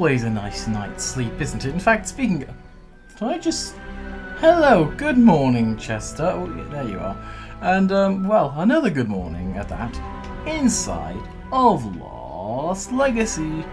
always a nice night's sleep, isn't it? In fact, speaking of... Can I just... Hello, good morning, Chester. Oh, yeah, there you are. And, well, another good morning at that. Inside of Lost Legacy.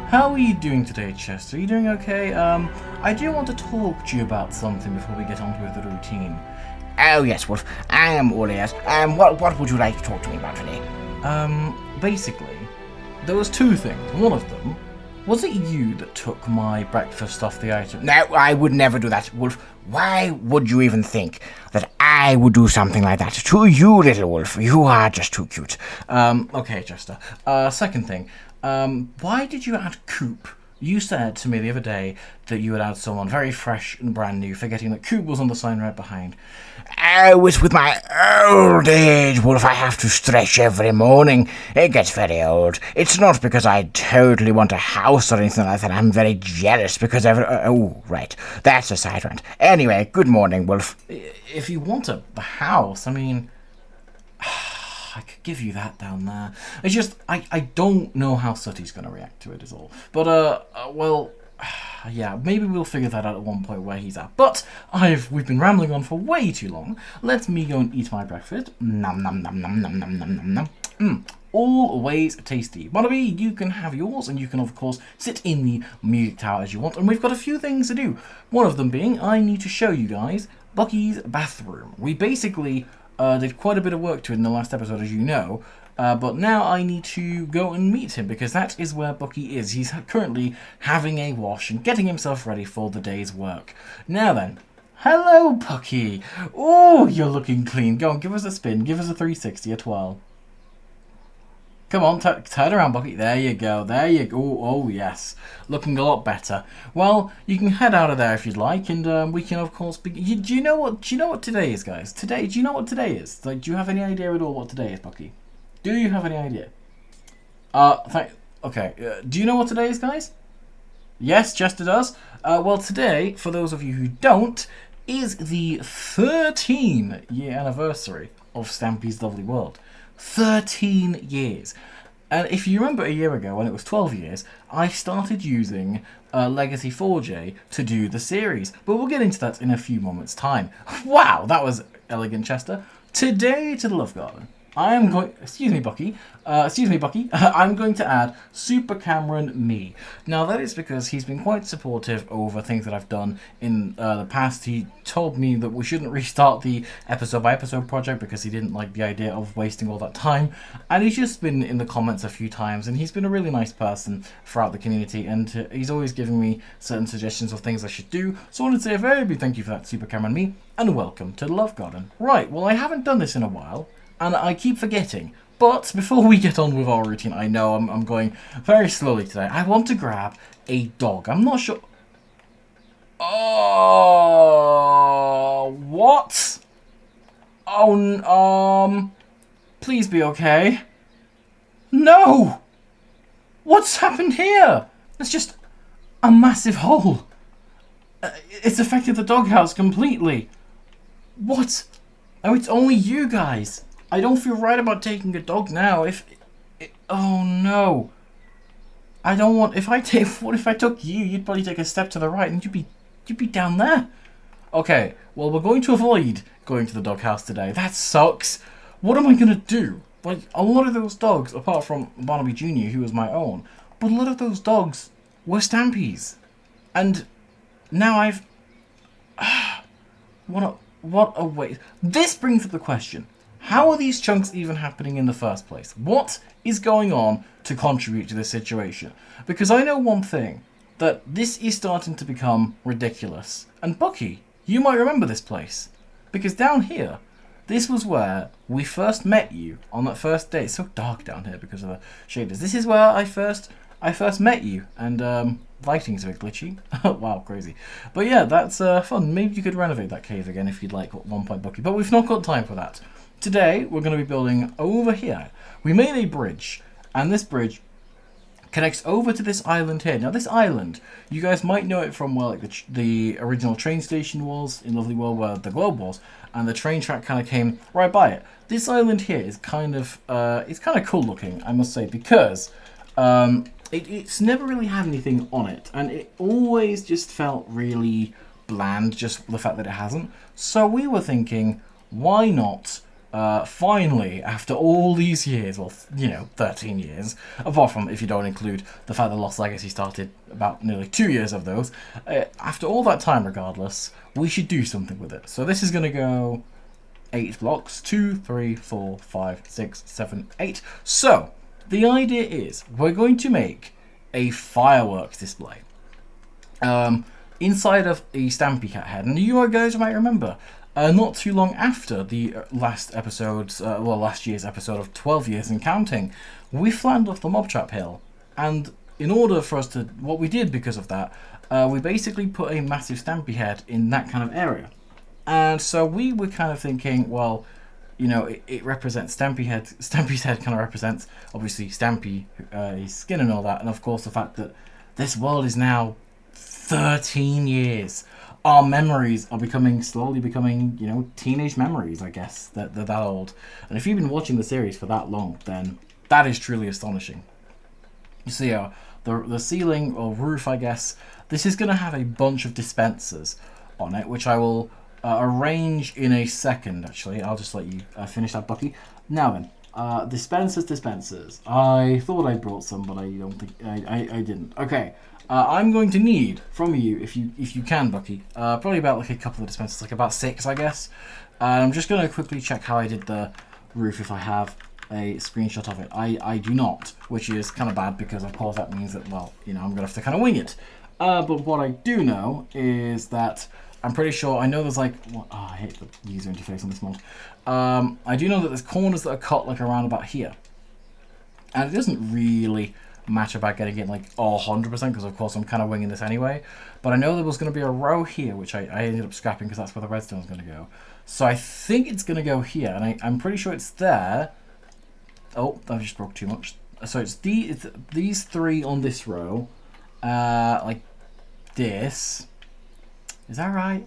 How are you doing today, Chester? Are you doing okay? I do want to talk to you about something before we get on with the routine. Oh, yes, Wolf. I am all ears. What would you like to talk to me about today? Basically, there was two things. One of them, was it you that took my breakfast off the item? No, I would never do that, Wolf. Why would you even think that I would do something like that to you, little Wolf? You are just too cute. Okay, Chester. Second thing, why did you add Coop? You said to me the other day that you had added someone very fresh and brand new, forgetting that Coop was on the sign right behind. Oh, it's with my old age, Wolf. I have to stretch every morning. It gets very old. It's not because I totally want a house or anything like that. I'm very jealous because oh, right. That's a side rant. Anyway, good morning, Wolf. If you want a house, I mean... I could give you that down there. It's just, I don't know how Sutty's going to react to it is all. But, well, yeah, maybe we'll figure that out at one point where he's at. But we've been rambling on for way too long. Let me go and eat my breakfast. Nom nom nom nom nom nom nom nom nom. Always tasty. Barnaby, you can have yours, and you can, of course, sit in the music tower as you want. And we've got a few things to do. One of them being, I need to show you guys Bucky's bathroom. We basically... did quite a bit of work to it in the last episode, as you know, but now I need to go and meet him, because that is where Bucky is. He's currently having a wash and getting himself ready for the day's work. Now then, hello, Bucky. Oh, you're looking clean. Go on, give us a spin. Give us a 360, a twirl. Come on, turn around, Bucky. There you go. There you go. Oh, yes. Looking a lot better. Well, you can head out of there if you'd like, and we can, of course, begin. Do you know what today is, guys? Do you know what today is? Like, do you have any idea at all what today is, Bucky? Do you have any idea? Okay. Do you know what today is, guys? Yes, Chester does. Well, today, for those of you who don't, is the 13-year anniversary of Stampy's Lovely World. 13 years. And if you remember a year ago, when it was 12 years, I started using Legacy 4J to do the series. But we'll get into that in a few moments' time. Wow, that was elegant, Chester. Today to the Love Garden, I am going... Excuse me, Bucky. I'm going to add Super Cameron Me. Now, that is because he's been quite supportive over things that I've done in the past. He told me that we shouldn't restart the episode-by-episode project because he didn't like the idea of wasting all that time. And he's just been in the comments a few times, and he's been a really nice person throughout the community, and he's always giving me certain suggestions of things I should do. So I wanted to say a very big thank you for that, Super Cameron Me, and welcome to the Love Garden. Right, well, I haven't done this in a while, and I keep forgetting. But before we get on with our routine, I know I'm going very slowly today. I want to grab a dog. I'm not sure... Oh, what? Oh, please be okay. No! What's happened here? It's just a massive hole. It's affected the doghouse completely. What? Oh, it's only you guys. I don't feel right about taking a dog now. Oh no. I don't want... What if I took you? You'd probably take a step to the right and you'd be down there. Okay, well, we're going to avoid going to the doghouse today. That sucks. What am I going to do? Like, a lot of those dogs, apart from Barnaby Jr., who was my own, but a lot of those dogs were Stampy's. And now I've... What a waste. This brings up the question. How are these chunks even happening in the first place? What is going on to contribute to this situation? Because I know one thing, that this is starting to become ridiculous. And Bucky, you might remember this place. Because down here, this was where we first met you on that first day. It's so dark down here because of the shaders. This is where I first met you. And lighting's a bit glitchy. Wow, crazy. But yeah, that's fun. Maybe you could renovate that cave again if you'd like at one point, Bucky. But we've not got time for that. Today, we're going to be building over here. We made a bridge, and this bridge connects over to this island here. Now, this island, you guys might know it from where like the original train station was in Lovely World, where the globe was, and the train track kind of came right by it. This island here is kind of, it's kind of cool looking, I must say, because it's never really had anything on it, and it always just felt really bland, just the fact that it hasn't. So we were thinking, why not finally, after all these years, well, 13 years, apart from if you don't include the fact that Lost Legacy started about nearly 2 years of those, after all that time regardless, we should do something with it. So this is going to go 8 blocks, 2, 3, 4, 5, 6, 7, 8. So the idea is we're going to make a fireworks display inside of a Stampy cat head. And you guys might remember, not too long after the last year's episode of 12 Years and Counting, we flattened off the mob trap hill. And in order for us to, what we did because of that, we basically put a massive Stampy head in that kind of area. And so we were kind of thinking, well, it represents Stampy's head kind of represents, obviously, Stampy, his skin and all that. And of course, the fact that this world is now 13 years. Our memories are slowly becoming, teenage memories, I guess. They're that old. And if you've been watching the series for that long, then that is truly astonishing. You see, the ceiling or roof, I guess, this is going to have a bunch of dispensers on it, which I will arrange in a second, actually. I'll just let you finish that, Bucky. Now then, dispensers. I thought I brought some, but I don't think I didn't. Okay, I'm going to need from you, if you can, Bucky, probably about like a couple of dispensers, like about 6, I guess. I'm just going to quickly check how I did the roof if I have a screenshot of it. I do not, which is kind of bad because of course that means that, well, I'm going to have to kind of wing it. But what I do know is that I'm pretty sure, I know there's like, I hate the user interface on this mod. I do know that there's corners that are cut like around about here. And it doesn't really matter about getting it like 100% because of course I'm kind of winging this anyway. But I know there was going to be a row here, which I ended up scrapping because that's where the redstone is going to go. So I think it's going to go here, and I'm pretty sure it's there. Oh, I just broke too much. So it's these 3 on this row, like this. Is that right?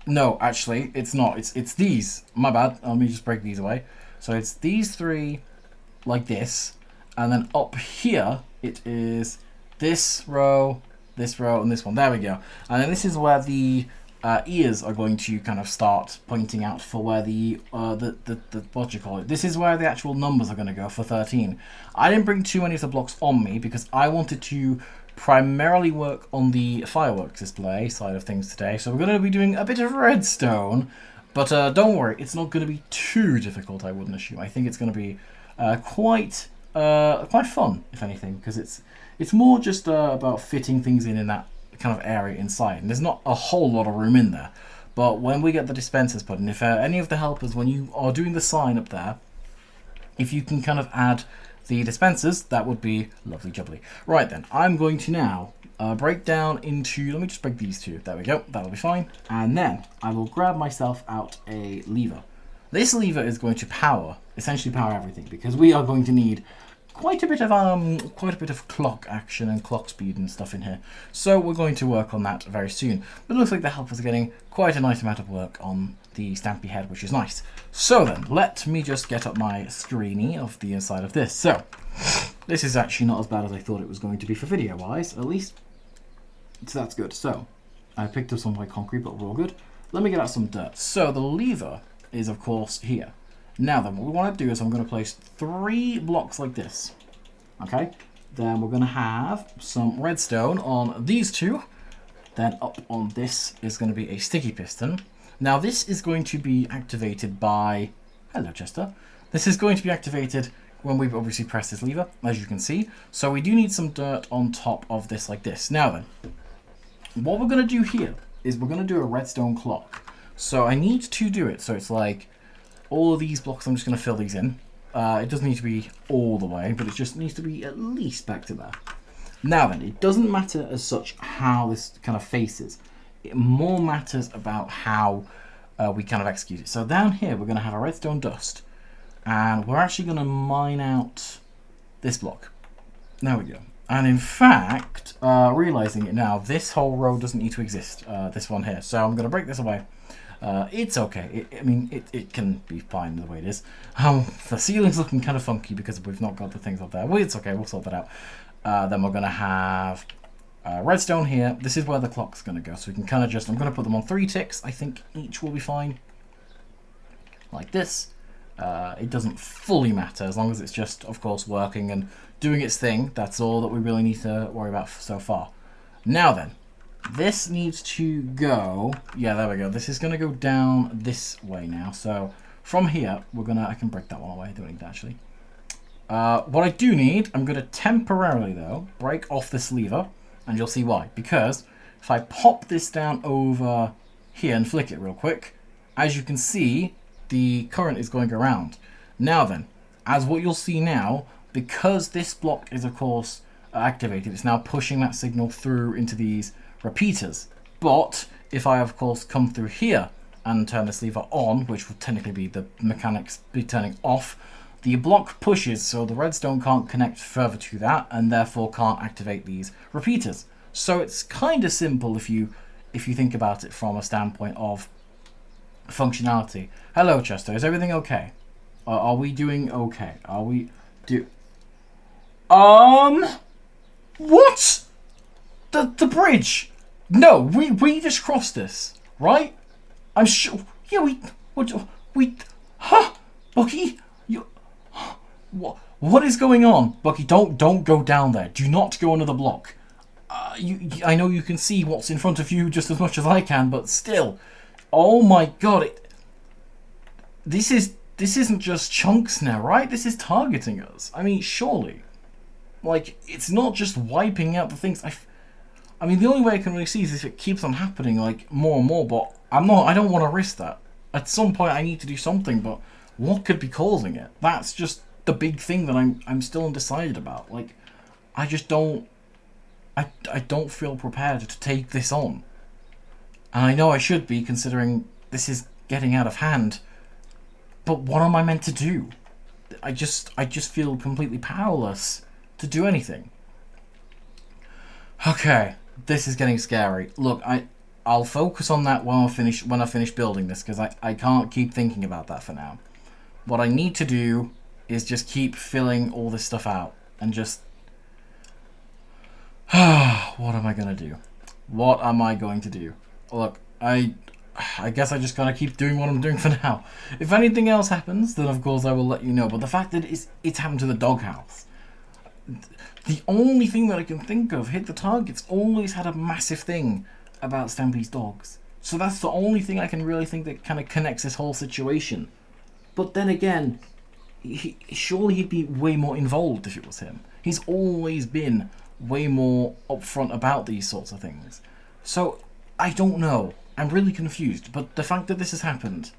No, actually, it's not. It's these. My bad. Let me just break these away. So it's these 3 like this. And then up here, it is this row, and this one. There we go. And then this is where the ears are going to kind of start pointing out for where the what do you call it? This is where the actual numbers are going to go for 13. I didn't bring too many of the blocks on me because I wanted to primarily work on the fireworks display side of things today. So we're going to be doing a bit of redstone, but don't worry, it's not going to be too difficult, I wouldn't assume. I think it's going to be quite fun, if anything, because it's more just about fitting things in that kind of area inside. And there's not a whole lot of room in there. But when we get the dispensers put in, if any of the helpers, when you are doing the sign up there, if you can kind of add the dispensers, that would be lovely jubbly. Right then, I'm going to now break down into, let me just break these 2. There we go, that'll be fine. And then I will grab myself out a lever. This lever is going to essentially power everything, because we are going to need quite a bit of clock action and clock speed and stuff in here. So we're going to work on that very soon. But it looks like the helpers are getting quite a nice amount of work on the Stampy head, which is nice. So then, let me just get up my screeny of the inside of this. So, this is actually not as bad as I thought it was going to be for video-wise, at least. So that's good. So, I picked up some white concrete, but we're all good. Let me get out some dirt. So, the lever is, of course, here. Now then, what we want to do is I'm going to place 3 blocks like this. Okay? Then we're going to have some redstone on these 2. Then up on this is going to be a sticky piston. Now this is going to be activated by... Hello, Chester. This is going to be activated when we obviously press this lever, as you can see. So we do need some dirt on top of this like this. Now then, what we're going to do here is we're going to do a redstone clock. So I need to do it. So it's like all of these blocks, I'm just going to fill these in. It doesn't need to be all the way, but it just needs to be at least back to there. Now then, it doesn't matter as such how this kind of faces. It more matters about how we kind of execute it. So down here, we're going to have a redstone dust. And we're actually going to mine out this block. There we go. And in fact, realizing it now, this whole row doesn't need to exist, this one here. So I'm going to break this away. It's okay. I mean, it can be fine the way it is. The ceiling's looking kind of funky because we've not got the things up there. Well, it's okay. We'll sort that out. Then we're going to have redstone here. This is where the clock's going to go. So we can kind of just... I'm going to put them on 3 ticks. I think each will be fine. Like this. It doesn't fully matter as long as it's just, of course, working and doing its thing. That's all that we really need to worry about so far. Now then, this needs to go... Yeah, there we go. This is going to go down this way now. So from here, we're going to... I can break that one away. I don't need that, actually. What I do need, I'm going to temporarily, though, break off this lever. And you'll see why. Because if I pop this down over here and flick it real quick, as you can see... the current is going around. Now then, as what you'll see now, because this block is of course activated, it's now pushing that signal through into these repeaters. But if I of course come through here and turn this lever on, which will technically be the mechanics be turning off, the block pushes so the redstone can't connect further to that and therefore can't activate these repeaters. So it's kind of simple if you think about it from a standpoint of functionality. Hello, Chester. Is everything okay? Are we doing okay? Are we what? The bridge? No, we just crossed this, right? I'm sure. Yeah, we. Huh? Bucky, you. What is going on, Bucky? Don't go down there. Do not go under the block. I know you can see what's in front of you just as much as I can, but still. Oh my god, this isn't just chunks now, right? This is targeting us. I mean, surely. Like, it's not just wiping out the things. I mean, the only way I can really see is if it keeps on happening, like, more and more, but I don't want to risk that. At some point I need to do something, but what could be causing it? That's just the big thing that I'm still undecided about. Like, I just don't... I don't feel prepared to take this on. And I know I should be, considering this is getting out of hand. But what am I meant to do? I just feel completely powerless to do anything. Okay, this is getting scary. Look, I'll focus on that when I finish building this, because I can't keep thinking about that for now. What I need to do is just keep filling all this stuff out and just... what am I going to do? What am I going to do? Look, I guess I just gotta keep doing what I'm doing for now. If anything else happens, then of course I will let you know. But the fact that it's happened to the doghouse, the only thing that I can think of, hit the target's always had a massive thing about Stampy's dogs. So that's the only thing I can really think that kind of connects this whole situation. But then again, surely he'd be way more involved if it was him. He's always been way more upfront about these sorts of things. So... I don't know. I'm really confused. But the fact that this has happened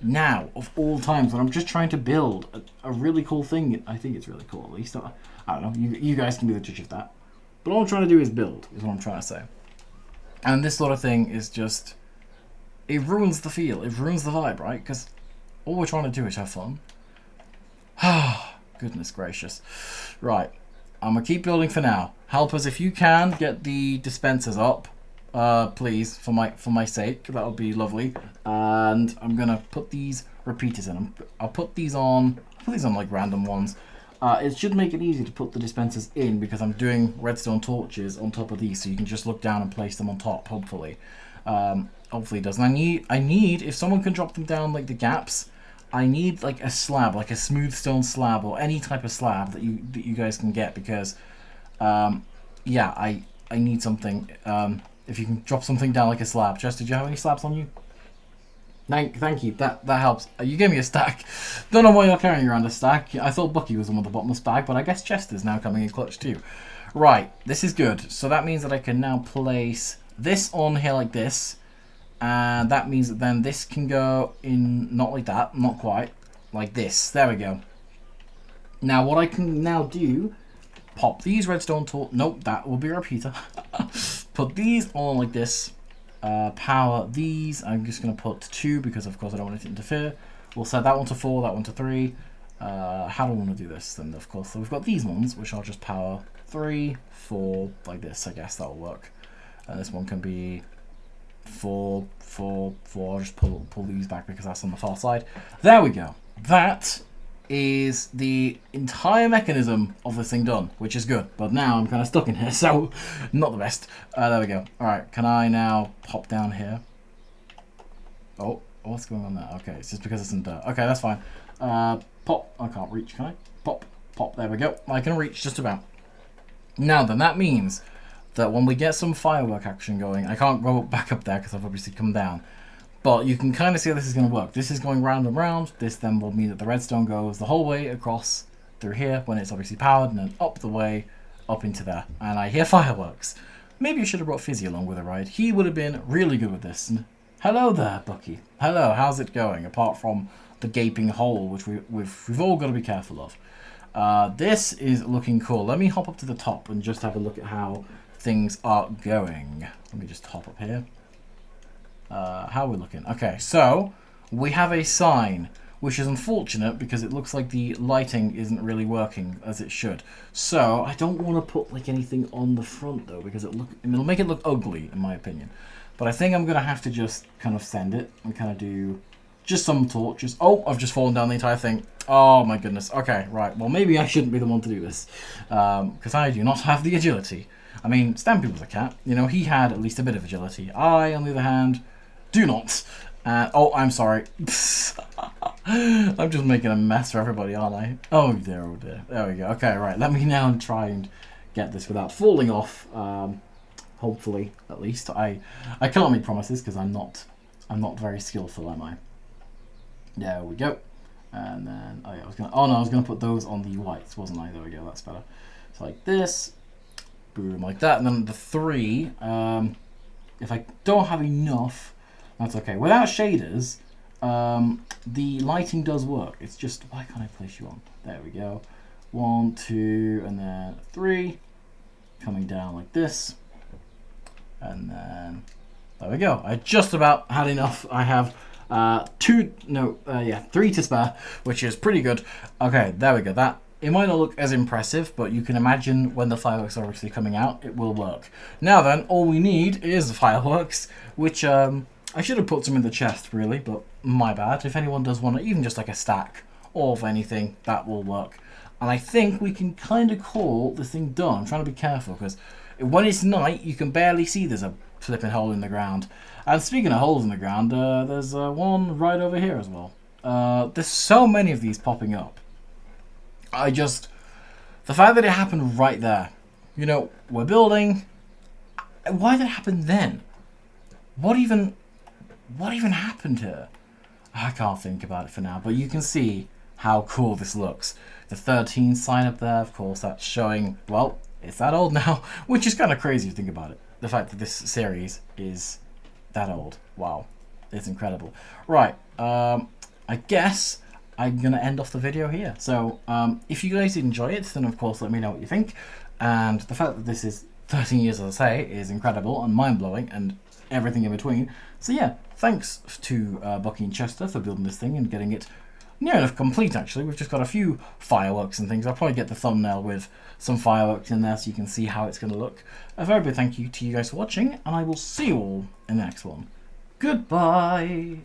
now, of all times, when I'm just trying to build a really cool thing, I think it's really cool at least. I don't know. You guys can be the judge of that. But all I'm trying to do is build, is what I'm trying to say. And this sort of thing is just... It ruins the feel. It ruins the vibe, right? Because all we're trying to do is have fun. Ah, goodness gracious. Right. I'm going to keep building for now. Help us if you can. Get the dispensers up. Please, for my sake, that would be lovely. And I'm gonna put these repeaters in. I'll put these on like random ones. It should make it easy to put the dispensers in because I'm doing redstone torches on top of these, so you can just look down and place them on top. Hopefully, hopefully it does. And I need if someone can drop them down like the gaps. I need like a slab, like a smooth stone slab or any type of slab that you guys can get because, yeah, I need something. If you can drop something down like a slab. Chester, do you have any slabs on you? Thank you. That helps. You gave me a stack. Don't know why you're carrying around a stack. I thought Bucky was the one with the bottomless bag, but I guess Chester's now coming in clutch too. Right, this is good. So that means that I can now place this on here like this. And that means that then this can go in, not like that, not quite, like this. There we go. Now what I can now do, pop these redstone tools. Nope, that will be a repeater. Put these on like this. Power these. I'm just going to put 2 because of course I don't want it to interfere. We'll set that one to 4, that one to 3. How do I want to do this? Then of course, so we've got these ones which I'll just power 3, 4 like this. I guess that'll work. This one can be 4, 4, 4. I'll just pull these back because that's on the far side. There we go. That is the entire mechanism of this thing done, which is good. But now I'm kind of stuck in here, so not the best. There we go. All right, can I now pop down here? Oh, what's going on there? Okay, it's just because it's in dirt. Okay, that's fine. Pop. I can't reach, can I? Pop, pop. There we go. I can reach just about. Now then, that means that when we get some firework action going, I can't go back up there because I've obviously come down. But you can kind of see how this is going to work. This is going round and round. This then will mean that the redstone goes the whole way across through here when it's obviously powered, and then up the way, up into there. And I hear fireworks. Maybe I should have brought Fizzy along with a ride. He would have been really good with this. And hello there, Bucky. Hello, how's it going? Apart from the gaping hole, which we've all got to be careful of. This is looking cool. Let me hop up to the top and just have a look at how things are going. Let me just hop up here. How are we looking? Okay, so we have a sign, which is unfortunate because it looks like the lighting isn't really working as it should. So I don't want to put like anything on the front though, because it'll make it look ugly in my opinion. But I think I'm gonna have to just kind of send it and kind of do just some torches. Oh, I've just fallen down the entire thing. Oh my goodness. Okay, right. Well, maybe I shouldn't be the one to do this because I do not have the agility. I mean, Stampy was a cat. You know, he had at least a bit of agility. I, on the other hand, do not. Oh, I'm sorry. I'm just making a mess for everybody, aren't I? Oh dear, oh dear. There we go. Okay, right. Let me now try and get this without falling off. Hopefully, at least. I can't make promises because I'm not very skillful, am I? There we go. And then I was gonna put those on the whites, wasn't I? There we go. That's better. So like this, boom, like that, and then the 3. If I don't have enough, that's okay. Without shaders, the lighting does work. It's just, why can't I place you on? There we go. 1, 2, and then 3, coming down like this, and then there we go. I just about had enough. I have 3 to spare, which is pretty good. Okay, there we go. That, it might not look as impressive, but you can imagine when the fireworks are actually coming out, it will work. Now then, all we need is the fireworks, which I should have put some in the chest really, but my bad. If anyone does want even just like a stack of anything, that will work. And I think we can kind of call this thing done. I'm trying to be careful because when it's night, you can barely see there's a flipping hole in the ground. And speaking of holes in the ground, there's one right over here as well. There's so many of these popping up. The fact that it happened right there. You know, we're building. Why did it happen then? What even happened here? I can't think about it for now, but you can see how cool this looks. The 13 sign up there, of course, that's showing, well, it's that old now, which is kind of crazy to think about it. The fact that this series is that old. Wow, it's incredible. Right, I guess I'm going to end off the video here. So if you guys enjoy it, then of course let me know what you think. And the fact that this is 13 years, as I say, is incredible and mind-blowing and everything in between. So yeah, thanks to Bucky and Chester for building this thing and getting it near enough complete actually. We've just got a few fireworks and things. I'll probably get the thumbnail with some fireworks in there so you can see how it's going to look. A very big thank you to you guys for watching, and I will see you all in the next one. Goodbye!